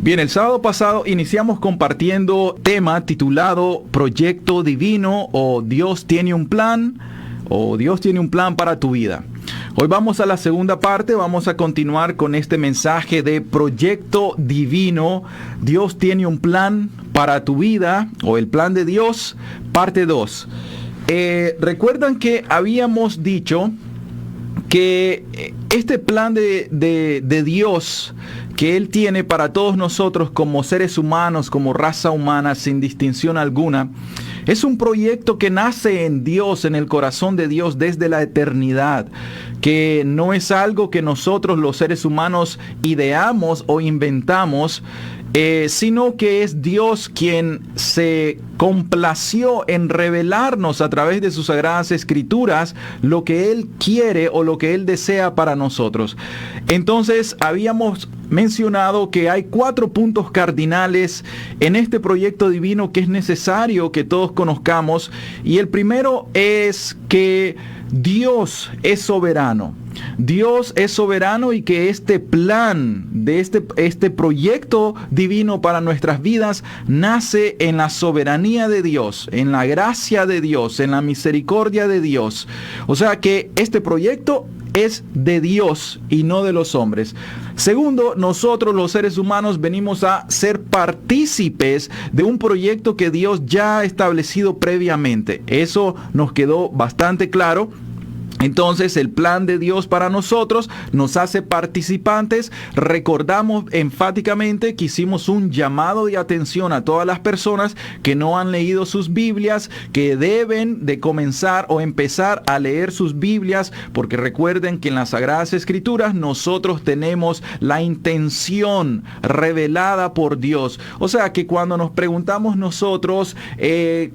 Bien, el sábado pasado iniciamos compartiendo tema titulado Proyecto Divino o Dios tiene un plan para tu vida. Hoy vamos a la segunda parte, vamos a continuar con este mensaje de Proyecto Divino, Dios tiene un plan para tu vida o el plan de Dios, parte 2. Recuerdan que habíamos dicho que este plan de Dios que Él tiene para todos nosotros como seres humanos, como raza humana, sin distinción alguna, es un proyecto que nace en Dios, en el corazón de Dios desde la eternidad, que no es algo que nosotros los seres humanos ideamos o inventamos, sino que es Dios quien se complació en revelarnos a través de sus sagradas escrituras lo que Él quiere o lo que Él desea para nosotros. Entonces, habíamos mencionado que hay 4 puntos cardinales en este proyecto divino que es necesario que todos conozcamos, y el primero es que Dios es soberano. Dios es soberano y que este plan de este proyecto divino para nuestras vidas nace en la soberanía de Dios, en la gracia de Dios, en la misericordia de Dios. O sea que este proyecto es de Dios y no de los hombres. Segundo, nosotros los seres humanos venimos a ser partícipes de un proyecto que Dios ya ha establecido previamente. Eso nos quedó bastante claro. Entonces, el plan de Dios para nosotros nos hace participantes. Recordamos enfáticamente que hicimos un llamado de atención a todas las personas que no han leído sus Biblias, que deben de comenzar o empezar a leer sus Biblias, porque recuerden que en las Sagradas Escrituras nosotros tenemos la intención revelada por Dios. O sea que cuando nos preguntamos nosotros,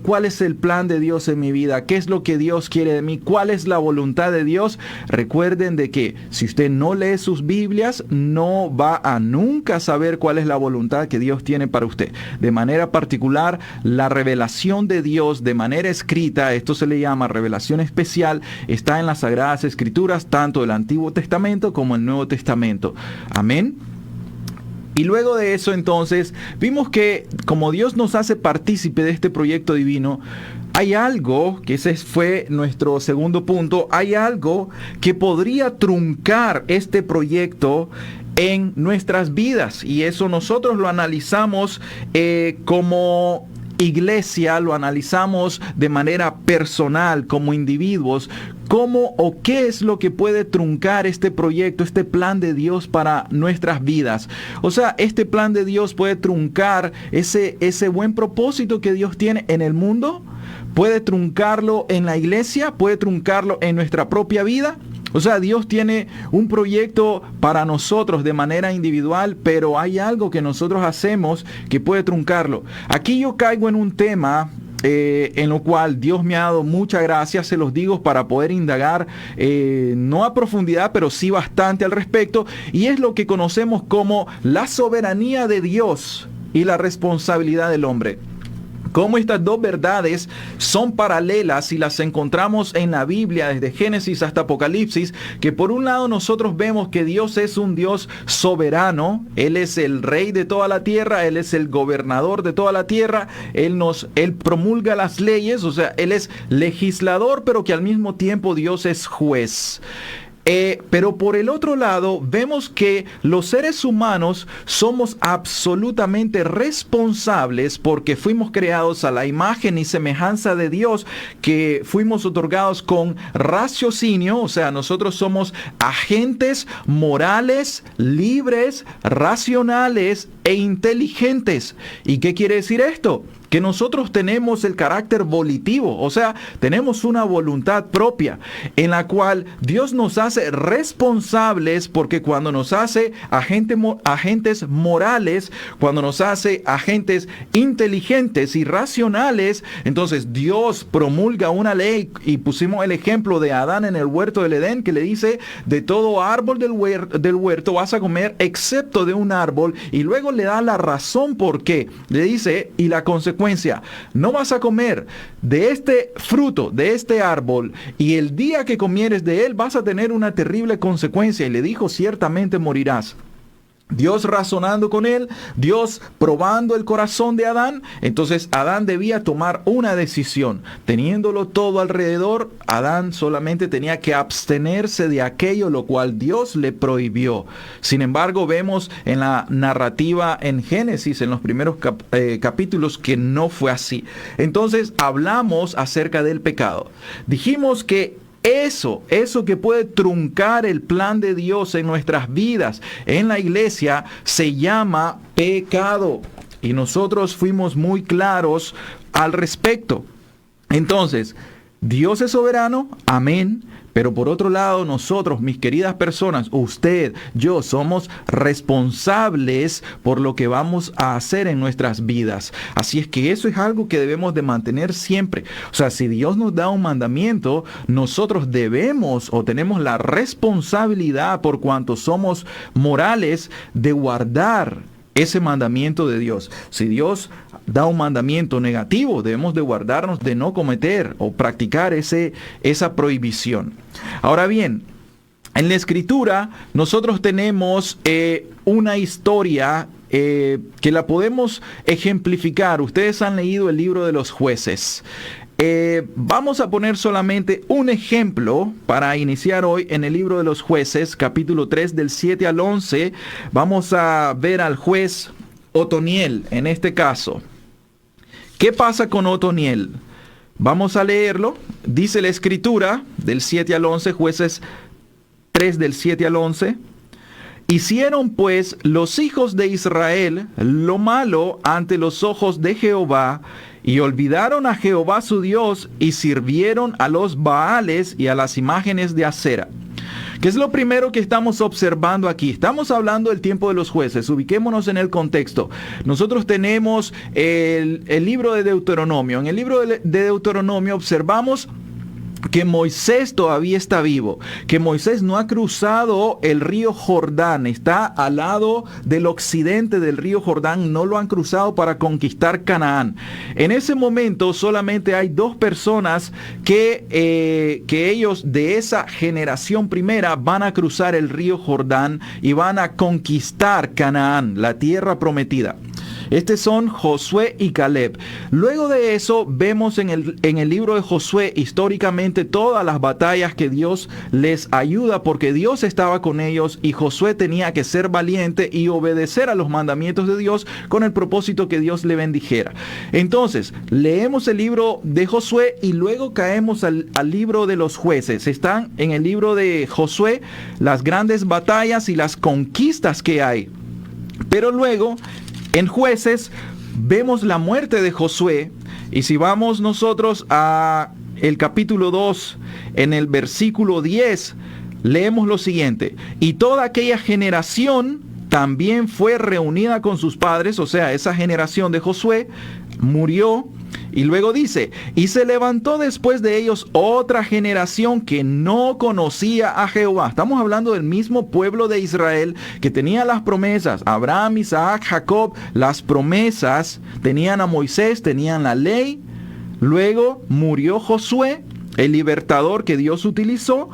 ¿cuál es el plan de Dios en mi vida? ¿Qué es lo que Dios quiere de mí? ¿Cuál es la voluntad de Dios? Recuerden de que si usted no lee sus Biblias, no va a nunca saber cuál es la voluntad que Dios tiene para usted. De manera particular, la revelación de Dios de manera escrita, esto se le llama revelación especial, está en las Sagradas Escrituras, tanto el Antiguo Testamento como el Nuevo Testamento. Amén. Y luego de eso, entonces, vimos que como Dios nos hace partícipe de este proyecto divino, hay algo, que ese fue nuestro segundo punto, hay algo que podría truncar este proyecto en nuestras vidas. Y eso nosotros lo analizamos como iglesia, lo analizamos de manera personal, como individuos. ¿Cómo o qué es lo que puede truncar este proyecto, este plan de Dios para nuestras vidas? O sea, este plan de Dios puede truncar ese buen propósito que Dios tiene en el mundo, puede truncarlo en la iglesia, puede truncarlo en nuestra propia vida. O sea, Dios tiene un proyecto para nosotros de manera individual, pero hay algo que nosotros hacemos que puede truncarlo. Aquí yo caigo en un tema en lo cual Dios me ha dado mucha gracia, se los digo, para poder indagar, no a profundidad, pero sí bastante al respecto, y es lo que conocemos como la soberanía de Dios y la responsabilidad del hombre. Cómo estas dos verdades son paralelas y las encontramos en la Biblia desde Génesis hasta Apocalipsis, que por un lado nosotros vemos que Dios es un Dios soberano, Él es el rey de toda la tierra, Él es el gobernador de toda la tierra, Él promulga las leyes, o sea, Él es legislador, pero que al mismo tiempo Dios es juez. Pero por el otro lado, vemos que los seres humanos somos absolutamente responsables porque fuimos creados a la imagen y semejanza de Dios, que fuimos otorgados con raciocinio, o sea, nosotros somos agentes morales, libres, racionales e inteligentes. ¿Y qué quiere decir esto? Que nosotros tenemos el carácter volitivo, o sea, tenemos una voluntad propia en la cual Dios nos hace responsables, porque cuando nos hace agentes morales, cuando nos hace agentes inteligentes y racionales, entonces Dios promulga una ley, y pusimos el ejemplo de Adán en el huerto del Edén, que le dice: de todo árbol del huerto vas a comer excepto de un árbol, y luego le da la razón por qué. Le dice, y la consecuencia: no vas a comer de este fruto, de este árbol, y el día que comieres de él vas a tener una terrible consecuencia. Y le dijo: ciertamente morirás. Dios razonando con él, Dios probando el corazón de Adán. Entonces Adán debía tomar una decisión. Teniéndolo todo alrededor, Adán solamente tenía que abstenerse de aquello lo cual Dios le prohibió. Sin embargo, vemos en la narrativa en Génesis, en los primeros capítulos, que no fue así. Entonces hablamos acerca del pecado. Dijimos que eso que puede truncar el plan de Dios en nuestras vidas, en la iglesia, se llama pecado. Y nosotros fuimos muy claros al respecto. Entonces, Dios es soberano, amén. Pero por otro lado, nosotros, mis queridas personas, usted, yo, somos responsables por lo que vamos a hacer en nuestras vidas. Así es que eso es algo que debemos de mantener siempre. O sea, si Dios nos da un mandamiento, nosotros debemos o tenemos la responsabilidad, por cuanto somos morales, de guardar ese mandamiento de Dios. Si Dios da un mandamiento negativo, debemos de guardarnos de no cometer o practicar esa prohibición. Ahora bien, en la Escritura nosotros tenemos una historia que la podemos ejemplificar. Ustedes han leído el libro de los Jueces. Vamos a poner solamente un ejemplo para iniciar hoy en el libro de los Jueces, capítulo 3, del 7 al 11. Vamos a ver al juez Otoniel en este caso. ¿Qué pasa con Otoniel? Vamos a leerlo. Dice la Escritura del 7 al 11, Jueces 3 del 7 al 11. Hicieron pues los hijos de Israel lo malo ante los ojos de Jehová, y olvidaron a Jehová su Dios, y sirvieron a los Baales y a las imágenes de acera. ¿Qué es lo primero que estamos observando aquí? Estamos hablando del tiempo de los jueces. Ubiquémonos en el contexto. Nosotros tenemos el libro de Deuteronomio. En el libro de Deuteronomio observamos que Moisés todavía está vivo, que Moisés no ha cruzado el río Jordán, está al lado del occidente del río Jordán, no lo han cruzado para conquistar Canaán. En ese momento solamente hay dos personas que ellos de esa generación primera van a cruzar el río Jordán y van a conquistar Canaán, la tierra prometida. Estos son Josué y Caleb. Luego de eso vemos en el libro de Josué históricamente todas las batallas que Dios les ayuda, porque Dios estaba con ellos y Josué tenía que ser valiente y obedecer a los mandamientos de Dios con el propósito que Dios le bendijera. Entonces, leemos el libro de Josué y luego caemos al libro de los jueces. Están en el libro de Josué las grandes batallas y las conquistas que hay. Pero luego, en Jueces, vemos la muerte de Josué, y si vamos nosotros a el capítulo 2, en el versículo 10, leemos lo siguiente: y toda aquella generación también fue reunida con sus padres, o sea, esa generación de Josué murió. Y luego dice, y se levantó después de ellos otra generación que no conocía a Jehová. Estamos hablando del mismo pueblo de Israel que tenía las promesas. Abraham, Isaac, Jacob, las promesas. Tenían a Moisés, tenían la ley. Luego murió Josué, el libertador que Dios utilizó.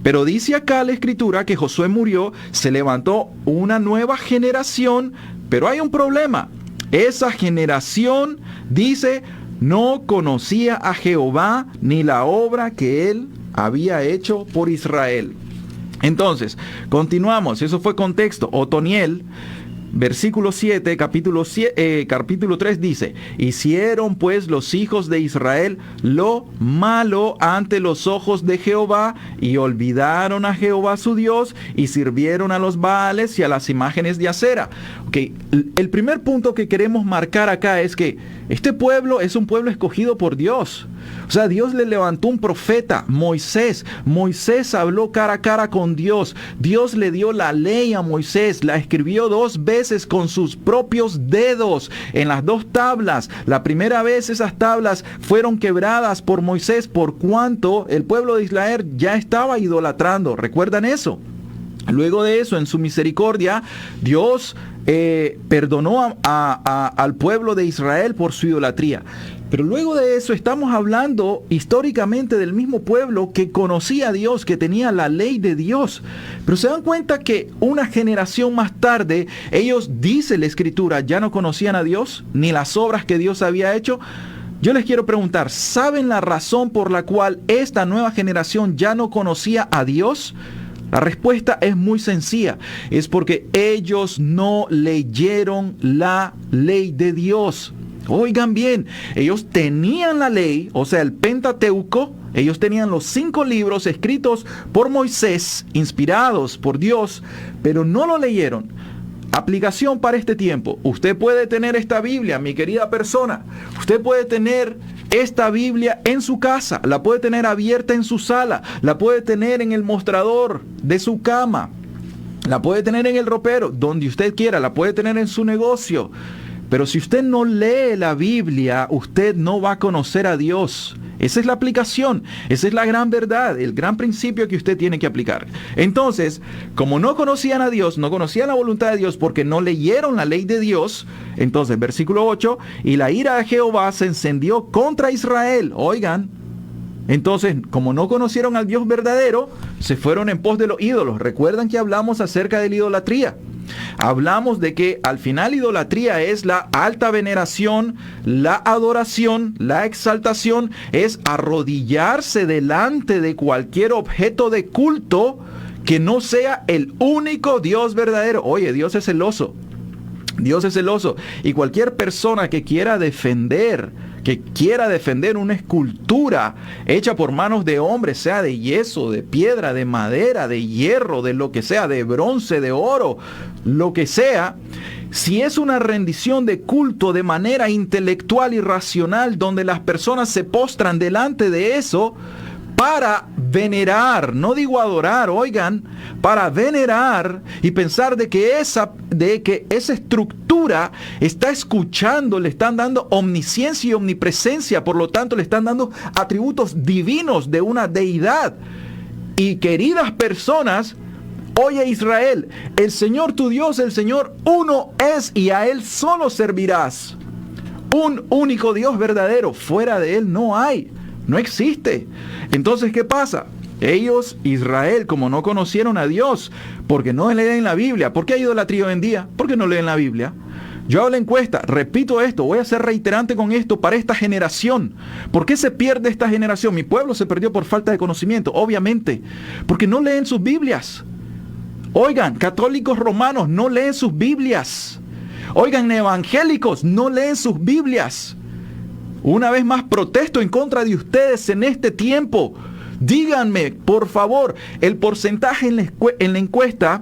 Pero dice acá la Escritura que Josué murió, se levantó una nueva generación, pero hay un problema. Esa generación, dice, no conocía a Jehová ni la obra que él había hecho por Israel. Entonces, continuamos. Eso fue contexto. Otoniel, versículo 7, capítulo 3 dice, hicieron pues los hijos de Israel lo malo ante los ojos de Jehová, y olvidaron a Jehová su Dios, y sirvieron a los Baales y a las imágenes de acera. Okay. El primer punto que queremos marcar acá es que este pueblo es un pueblo escogido por Dios. O sea, Dios le levantó un profeta, Moisés. Moisés habló cara a cara con Dios. Dios le dio la ley a Moisés. La escribió 2 veces con sus propios dedos en las 2 tablas. La primera vez esas tablas fueron quebradas por Moisés por cuanto el pueblo de Israel ya estaba idolatrando. ¿Recuerdan eso? Luego de eso, en su misericordia, Dios perdonó al pueblo de Israel por su idolatría. Pero luego de eso estamos hablando históricamente del mismo pueblo que conocía a Dios, que tenía la ley de Dios. Pero se dan cuenta que una generación más tarde, ellos, dice la Escritura, ya no conocían a Dios, ni las obras que Dios había hecho. Yo les quiero preguntar, ¿saben la razón por la cual esta nueva generación ya no conocía a Dios? La respuesta es muy sencilla. Es porque ellos no leyeron la ley de Dios. Oigan bien, ellos tenían la ley, o sea, el Pentateuco. Ellos tenían los 5 libros escritos por Moisés, inspirados por Dios, pero no lo leyeron. Aplicación para este tiempo. Usted puede tener esta Biblia, mi querida persona. Usted puede tener esta Biblia en su casa. La puede tener abierta en su sala. La puede tener en el mostrador de su cama. La puede tener en el ropero, donde usted quiera. La puede tener en su negocio. Pero si usted no lee la Biblia, usted no va a conocer a Dios. Esa es la aplicación, esa es la gran verdad, el gran principio que usted tiene que aplicar. Entonces, como no conocían a Dios, no conocían la voluntad de Dios porque no leyeron la ley de Dios, entonces, versículo 8, y la ira de Jehová se encendió contra Israel. Oigan, entonces, como no conocieron al Dios verdadero, se fueron en pos de los ídolos. Recuerdan que hablamos acerca de la idolatría. Hablamos de que al final idolatría es la alta veneración, la adoración, la exaltación, es arrodillarse delante de cualquier objeto de culto que no sea el único Dios verdadero. Oye, Dios es celoso. Dios es celoso. Y cualquier persona que quiera defender una escultura hecha por manos de hombres, sea de yeso, de piedra, de madera, de hierro, de lo que sea, de bronce, de oro, lo que sea, si es una rendición de culto de manera intelectual y racional, donde las personas se postran delante de eso para venerar, no digo adorar, oigan, para venerar y pensar de que esa estructura está escuchando, le están dando omnisciencia y omnipresencia, por lo tanto le están dando atributos divinos de una deidad. Y queridas personas, oye Israel, el Señor tu Dios, el Señor uno es y a Él solo servirás. Un único Dios verdadero, fuera de Él no hay. No existe. Entonces, ¿qué pasa? Ellos, Israel, como no conocieron a Dios, porque no leen la Biblia. ¿Por qué hay idolatría hoy en día? Porque no leen la Biblia. Yo hago la encuesta, repito esto, voy a ser reiterante con esto para esta generación. ¿Por qué se pierde esta generación? Mi pueblo se perdió por falta de conocimiento, obviamente, porque no leen sus Biblias. Oigan, católicos romanos no leen sus Biblias. Oigan, evangélicos no leen sus Biblias. Una vez más protesto en contra de ustedes en este tiempo. Díganme, por favor, el porcentaje en la encuesta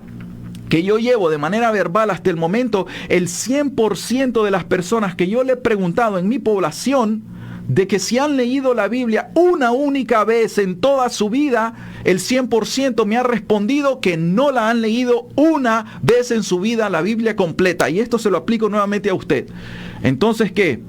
que yo llevo de manera verbal hasta el momento, el 100% de las personas que yo le he preguntado en mi población de que si han leído la Biblia una única vez en toda su vida, el 100% me ha respondido que no la han leído una vez en su vida la Biblia completa. Y esto se lo aplico nuevamente a usted. Entonces, ¿qué?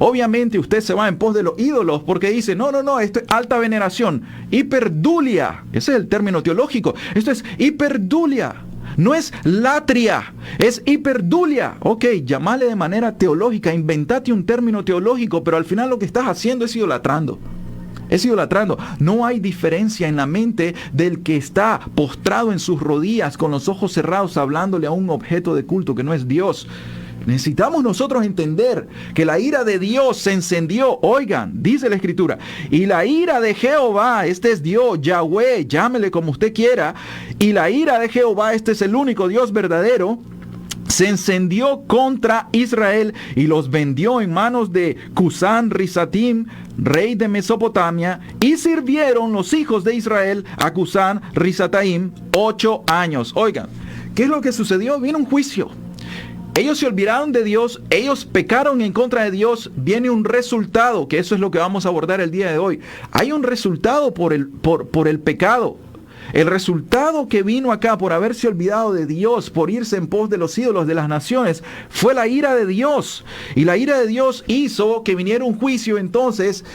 Obviamente usted se va en pos de los ídolos porque dice, no, esto es alta veneración, hiperdulia, ese es el término teológico, esto es hiperdulia, no es latria, es hiperdulia. Ok, llamale de manera teológica, inventate un término teológico, pero al final lo que estás haciendo es idolatrando. Es idolatrando. No hay diferencia en la mente del que está postrado en sus rodillas con los ojos cerrados hablándole a un objeto de culto que no es Dios. Necesitamos nosotros entender que la ira de Dios se encendió. Oigan, dice la Escritura, y la ira de Jehová, este es Dios, Yahweh, llámele como usted quiera, y la ira de Jehová, este es el único Dios verdadero, se encendió contra Israel y los vendió en manos de Cusán Rizatim, rey de Mesopotamia, y sirvieron los hijos de Israel a Cusán Rizataim 8 años. Oigan, ¿qué es lo que sucedió? Vino un juicio. Ellos se olvidaron de Dios, ellos pecaron en contra de Dios, viene un resultado, que eso es lo que vamos a abordar el día de hoy. Hay un resultado por el pecado. El resultado que vino acá por haberse olvidado de Dios, por irse en pos de los ídolos de las naciones, fue la ira de Dios. Y la ira de Dios hizo que viniera un juicio. Entonces,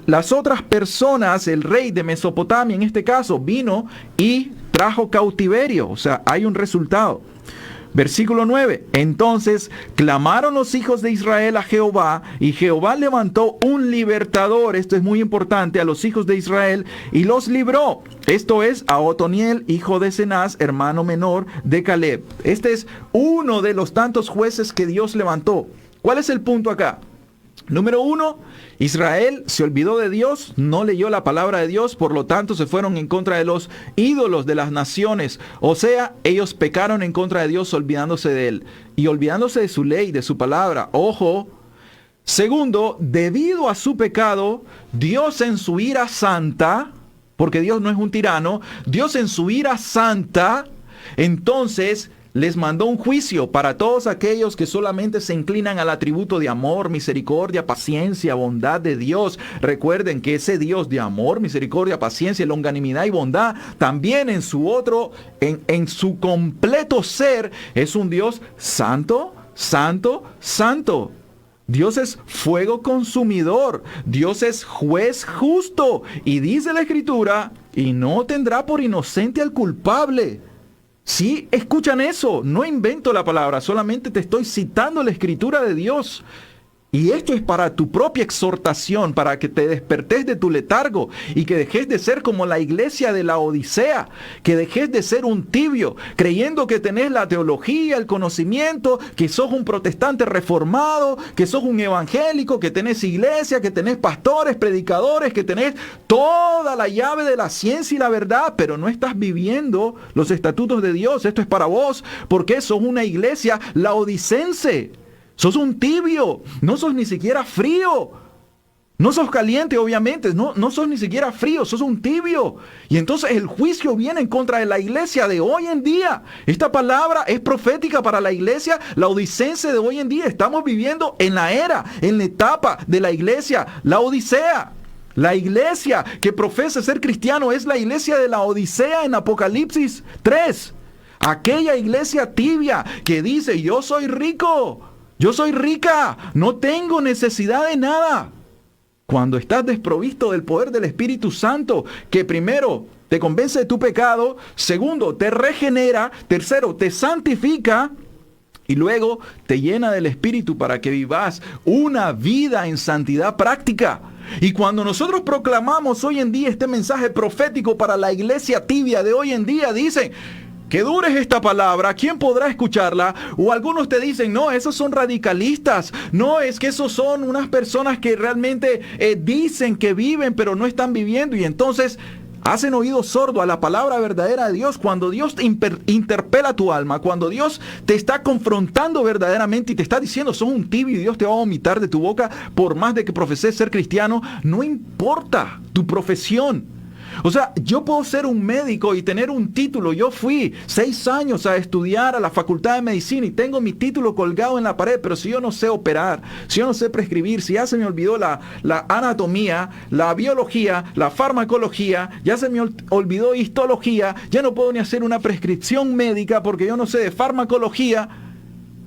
las otras personas, el rey de Mesopotamia en este caso, vino y trajo cautiverio. O sea, hay un resultado. Versículo 9. Entonces clamaron los hijos de Israel a Jehová, y Jehová levantó un libertador, esto es muy importante, a los hijos de Israel, y los libró. Esto es a Otoniel, hijo de Cenaz, hermano menor de Caleb. Este es uno de los tantos jueces que Dios levantó. ¿Cuál es el punto acá? Número 1, Israel se olvidó de Dios, no leyó la palabra de Dios, por lo tanto se fueron en contra de los ídolos de las naciones. O sea, ellos pecaron en contra de Dios olvidándose de Él y olvidándose de su ley, de su palabra. Ojo. Segundo, debido a su pecado, Dios en su ira santa, porque Dios no es un tirano, Dios en su ira santa, entonces les mandó un juicio para todos aquellos que solamente se inclinan al atributo de amor, misericordia, paciencia, bondad de Dios. Recuerden que ese Dios de amor, misericordia, paciencia, longanimidad y bondad, también en su en su completo ser, es un Dios santo, santo, santo. Dios es fuego consumidor, Dios es juez justo, y dice la Escritura, y no tendrá por inocente al culpable. Sí, escuchan eso, no invento la palabra, solamente te estoy citando la Escritura de Dios. Y esto es para tu propia exhortación, para que te despertes de tu letargo y que dejes de ser como la iglesia de la Odisea, que dejes de ser un tibio, creyendo que tenés la teología, el conocimiento, que sos un protestante reformado, que sos un evangélico, que tenés iglesia, que tenés pastores, predicadores, que tenés toda la llave de la ciencia y la verdad, pero no estás viviendo los estatutos de Dios. Esto es para vos, porque sos una iglesia laodicense. Sos un tibio, no sos ni siquiera frío. No sos caliente, obviamente, no sos ni siquiera frío, sos un tibio. Y entonces el juicio viene en contra de la iglesia de hoy en día. Esta palabra es profética para la iglesia laodicense de hoy en día. Estamos viviendo en la era, en la etapa de la iglesia, la Odisea. La iglesia que profesa ser cristiano es la iglesia de la Odisea en Apocalipsis 3. Aquella iglesia tibia que dice, yo soy rico. Yo soy rica, no tengo necesidad de nada. Cuando estás desprovisto del poder del Espíritu Santo, que primero te convence de tu pecado, segundo te regenera, tercero te santifica y luego te llena del Espíritu para que vivas una vida en santidad práctica. Y cuando nosotros proclamamos hoy en día este mensaje profético para la iglesia tibia de hoy en día, dicen, que dura es esta palabra, ¿quién podrá escucharla? O algunos te dicen, no, esos son radicalistas, no, es que esos son unas personas que realmente dicen que viven, pero no están viviendo, y entonces hacen oído sordo a la palabra verdadera de Dios. Cuando Dios te interpela tu alma, cuando Dios te está confrontando verdaderamente y te está diciendo, sos un tibio y Dios te va a vomitar de tu boca, por más de que profeses ser cristiano, no importa tu profesión. O sea, yo puedo ser un médico y tener un título. Yo fui 6 años a estudiar a la Facultad de Medicina y tengo mi título colgado en la pared, pero si yo no sé operar, si yo no sé prescribir, si ya se me olvidó la anatomía, la biología, la farmacología, ya se me olvidó histología, ya no puedo ni hacer una prescripción médica porque yo no sé de farmacología.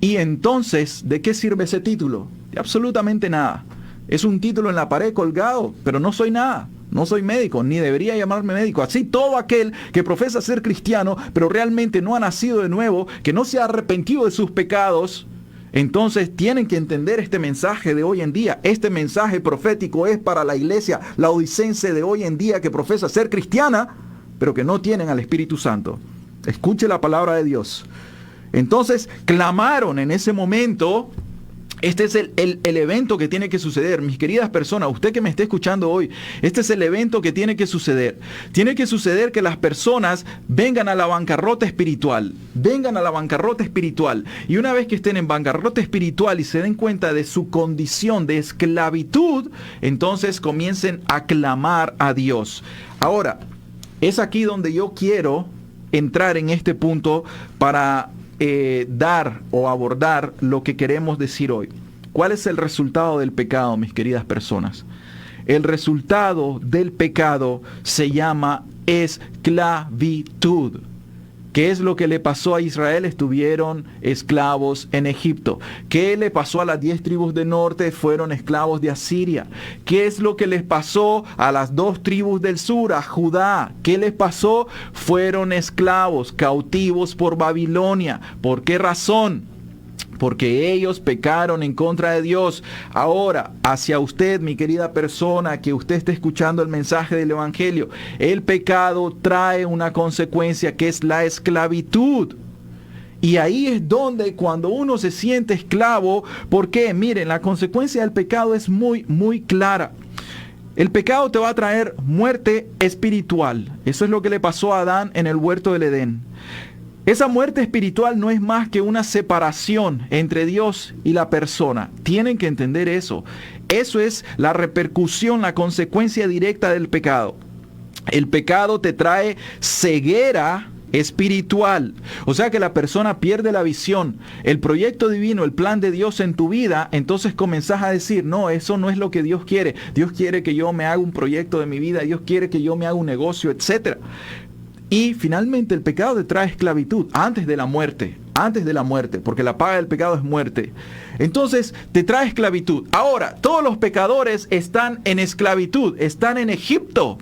Y entonces, ¿de qué sirve ese título? De absolutamente nada. Es un título en la pared colgado, pero no soy nada. No soy médico, ni debería llamarme médico. Así todo aquel que profesa ser cristiano, pero realmente no ha nacido de nuevo, que no se ha arrepentido de sus pecados, entonces tienen que entender este mensaje de hoy en día. Este mensaje profético es para la iglesia laodicense de hoy en día que profesa ser cristiana, pero que no tienen al Espíritu Santo. Escuche la palabra de Dios. Entonces clamaron en ese momento. Este es el evento que tiene que suceder. Mis queridas personas, usted que me esté escuchando hoy, este es el evento que tiene que suceder. Tiene que suceder que las personas vengan a la bancarrota espiritual. Vengan a la bancarrota espiritual. Y una vez que estén en bancarrota espiritual y se den cuenta de su condición de esclavitud, entonces comiencen a clamar a Dios. Ahora, es aquí donde yo quiero entrar en este punto para dar o abordar lo que queremos decir hoy. ¿Cuál es el resultado del pecado, mis queridas personas? El resultado del pecado se llama esclavitud. ¿Qué es lo que le pasó a Israel? Estuvieron esclavos en Egipto. ¿Qué le pasó a las 10 tribus del norte? Fueron esclavos de Asiria. ¿Qué es lo que les pasó a las 2 tribus del sur, a Judá? ¿Qué les pasó? Fueron esclavos, cautivos por Babilonia. ¿Por qué razón? Porque ellos pecaron en contra de Dios. Ahora, hacia usted, mi querida persona, que usted esté escuchando el mensaje del Evangelio, el pecado trae una consecuencia que es la esclavitud. Y ahí es donde cuando uno se siente esclavo, ¿por qué? Miren, la consecuencia del pecado es muy, muy clara. El pecado te va a traer muerte espiritual. Eso es lo que le pasó a Adán en el huerto del Edén. Esa muerte espiritual no es más que una separación entre Dios y la persona. Tienen que entender eso. Eso es la repercusión, la consecuencia directa del pecado. El pecado te trae ceguera espiritual. O sea que la persona pierde la visión. El proyecto divino, el plan de Dios en tu vida, entonces comenzás a decir, no, eso no es lo que Dios quiere. Dios quiere que yo me haga un proyecto de mi vida. Dios quiere que yo me haga un negocio, etc. Y finalmente el pecado te trae esclavitud antes de la muerte, porque la paga del pecado es muerte. Entonces te trae esclavitud. Ahora, todos los pecadores están en esclavitud, están en Egipto.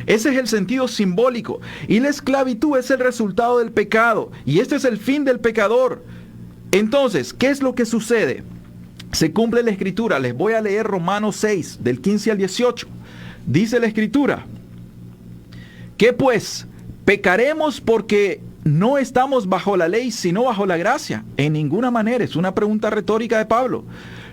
Ese es el sentido simbólico. Y la esclavitud es el resultado del pecado. Y este es el fin del pecador. Entonces, ¿qué es lo que sucede? Se cumple la escritura. Les voy a leer Romanos 6, del 15 al 18. Dice la escritura: ¿qué pues? ¿Pecaremos porque no estamos bajo la ley, sino bajo la gracia? En ninguna manera. Es una pregunta retórica de Pablo.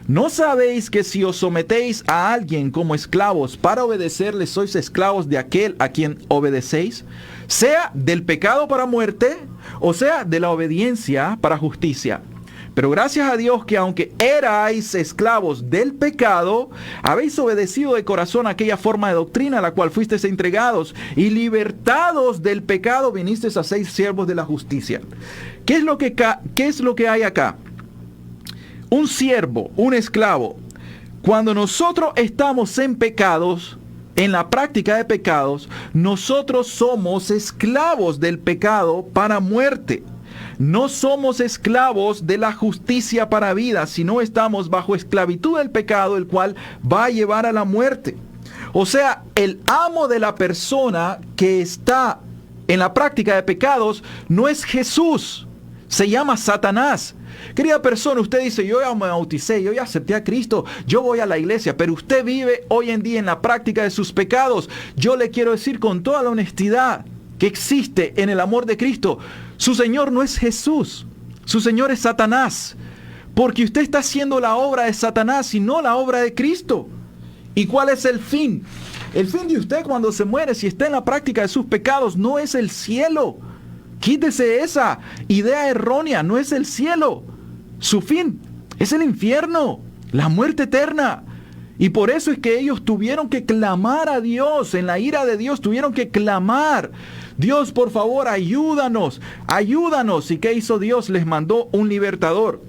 ¿No sabéis que si os sometéis a alguien como esclavos para obedecerle, sois esclavos de aquel a quien obedecéis? Sea del pecado para muerte, o sea de la obediencia para justicia. Pero gracias a Dios que aunque erais esclavos del pecado, habéis obedecido de corazón aquella forma de doctrina a la cual fuisteis entregados, y libertados del pecado vinisteis a ser siervos de la justicia. ¿Qué es lo que hay acá? Un siervo, un esclavo. Cuando nosotros estamos en pecados, en la práctica de pecados, nosotros somos esclavos del pecado para muerte. No somos esclavos de la justicia para vida, sino estamos bajo esclavitud del pecado, el cual va a llevar a la muerte. O sea, el amo de la persona que está en la práctica de pecados no es Jesús, se llama Satanás. Querida persona, usted dice, yo ya me bauticé, yo ya acepté a Cristo, yo voy a la iglesia, pero usted vive hoy en día en la práctica de sus pecados. Yo le quiero decir con toda la honestidad que existe en el amor de Cristo, su Señor no es Jesús, su Señor es Satanás, porque usted está haciendo la obra de Satanás y no la obra de Cristo. ¿Y cuál es el fin? El fin de usted cuando se muere, si está en la práctica de sus pecados, no es el cielo. Quítese esa idea errónea, no es el cielo. Su fin es el infierno, la muerte eterna. Y por eso es que ellos tuvieron que clamar a Dios, en la ira de Dios tuvieron que clamar. Dios, por favor, ayúdanos, ayúdanos. ¿Y qué hizo Dios? Les mandó un libertador.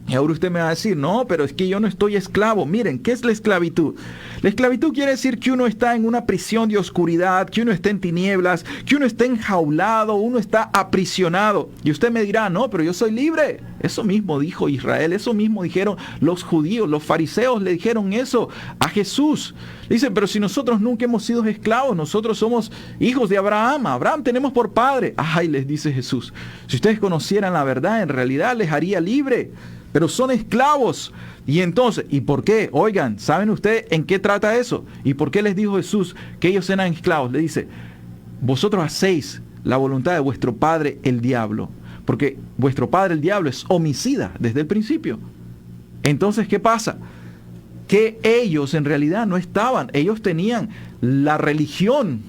Y ahora usted me va a decir, no, pero es que yo no estoy esclavo. Miren, ¿qué es la esclavitud? La esclavitud quiere decir que uno está en una prisión de oscuridad, que uno está en tinieblas, que uno está enjaulado, uno está aprisionado. Y usted me dirá, no, pero yo soy libre. Eso mismo dijo Israel, eso mismo dijeron los judíos, los fariseos le dijeron eso a Jesús. Le dicen, pero si nosotros nunca hemos sido esclavos, nosotros somos hijos de Abraham, Abraham tenemos por padre. Ay, les dice Jesús, si ustedes conocieran la verdad, en realidad les haría libre. Pero son esclavos. Y entonces, ¿y por qué? Oigan, ¿saben ustedes en qué trata eso? ¿Y por qué les dijo Jesús que ellos eran esclavos? Le dice, vosotros hacéis la voluntad de vuestro padre el diablo. Porque vuestro padre el diablo es homicida desde el principio. Entonces, ¿qué pasa? Que ellos en realidad no estaban, ellos tenían la religión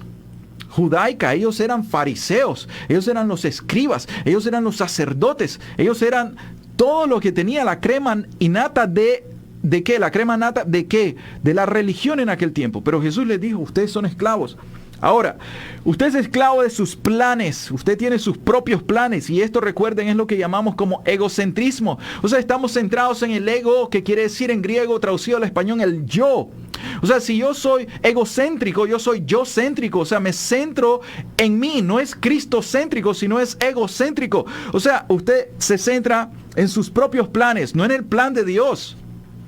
judaica, ellos eran fariseos, ellos eran los escribas, ellos eran los sacerdotes, ellos eran todo lo que tenía la crema innata ¿de qué? ¿La crema nata de qué? De la religión en aquel tiempo. Pero Jesús les dijo, ustedes son esclavos. Ahora, usted es esclavo de sus planes, usted tiene sus propios planes y esto, recuerden, es lo que llamamos como egocentrismo. O sea, estamos centrados en el ego, que quiere decir en griego, traducido al español, el yo. O sea, si yo soy egocéntrico, yo soy yo-céntrico, o sea, me centro en mí, no es cristocéntrico, sino es egocéntrico. O sea, usted se centra en sus propios planes, no en el plan de Dios.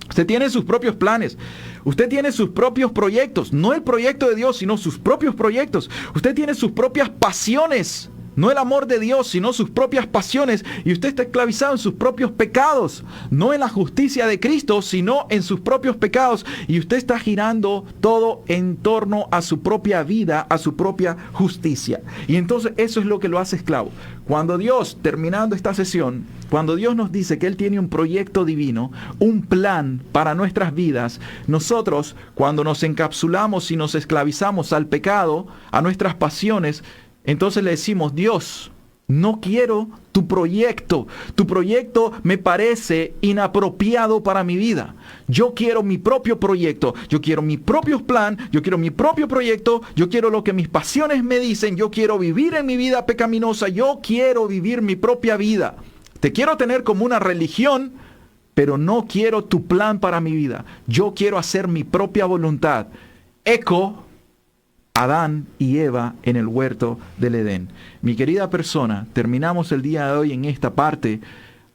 Usted tiene sus propios planes. Usted tiene sus propios proyectos. No el proyecto de Dios, sino sus propios proyectos. Usted tiene sus propias pasiones. No el amor de Dios, sino sus propias pasiones. Y usted está esclavizado en sus propios pecados. No en la justicia de Cristo, sino en sus propios pecados. Y usted está girando todo en torno a su propia vida, a su propia justicia. Y entonces eso es lo que lo hace esclavo. Cuando Dios, terminando esta sesión, cuando Dios nos dice que Él tiene un proyecto divino, un plan para nuestras vidas, nosotros, cuando nos encapsulamos y nos esclavizamos al pecado, a nuestras pasiones, entonces le decimos: Dios, no quiero tu proyecto. Tu proyecto me parece inapropiado para mi vida. Yo quiero mi propio proyecto. Yo quiero mi propio plan. Yo quiero mi propio proyecto. Yo quiero lo que mis pasiones me dicen. Yo quiero vivir en mi vida pecaminosa. Yo quiero vivir mi propia vida. Te quiero tener como una religión, pero no quiero tu plan para mi vida. Yo quiero hacer mi propia voluntad. Eco Adán y Eva en el huerto del Edén. Mi querida persona, terminamos el día de hoy en esta parte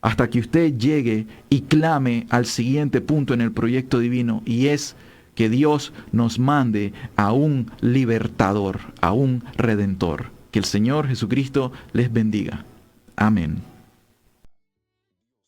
hasta que usted llegue y clame al siguiente punto en el proyecto divino, y es que Dios nos mande a un libertador, a un redentor. Que el Señor Jesucristo les bendiga. Amén.